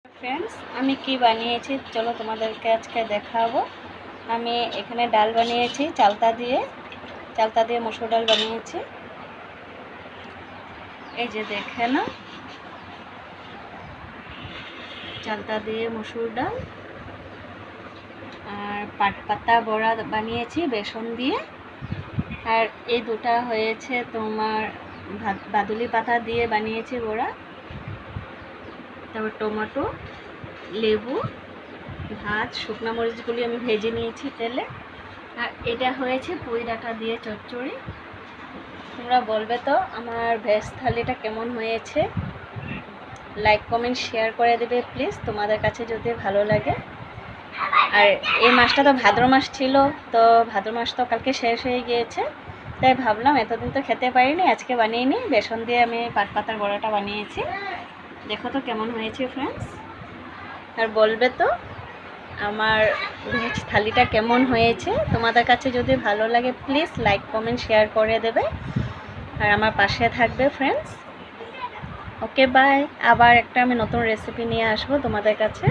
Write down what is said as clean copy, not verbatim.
Friends আমি কি বানিয়েছি চলো তোমাদেরকে আজকে দেখাবো। আমি এখানে ডাল বানিয়েছি চালতা দিয়ে মসুর ডাল বানিয়েছি। এই যে দেখে না, চালতা দিয়ে মসুর ডাল। আর পাতা বড়া বানিয়েছি বেসন দিয়ে। আর এই দুটা হয়েছে তোমার বাদুলি পাতা দিয়ে বানিয়েছি বড়া। তারপর টমেটো, লেবু, ভাত, শুকনো মরিচগুলি আমি ভেজে নিয়েছি তেলে। আর এটা হয়েছে পুঁই ডাঁটা দিয়ে চচ্চড়ি। তোমরা বলবে তো আমার ভেজ থালিটা কেমন হয়েছে, লাইক কমেন্ট শেয়ার করে দেবে প্লিজ তোমাদের কাছে যদি ভালো লাগে। আর এই মাসটা তো ভাদ্র মাস ছিল, তো ভাদ্র মাস তো কালকে শেষ হয়ে গিয়েছে, তাই ভাবলাম এতদিন তো খেতে পারিনি, আজকে বানিয়ে নিই। বেসন দিয়ে আমি পাতার বড়াটা বানিয়েছি, দেখো তো কেমন হয়েছে ফ্রেন্ডস। আর বলবে তো আমার ভেজ থালিটা কেমন হয়েছে, তোমাদের কাছে যদি ভালো লাগে প্লিজ লাইক কমেন্ট শেয়ার করে দেবে আর আমার পাশে থাকবে ফ্রেন্ডস। ওকে বাই, আবার একটা আমি নতুন রেসিপি নিয়ে আসবো তোমাদের কাছে।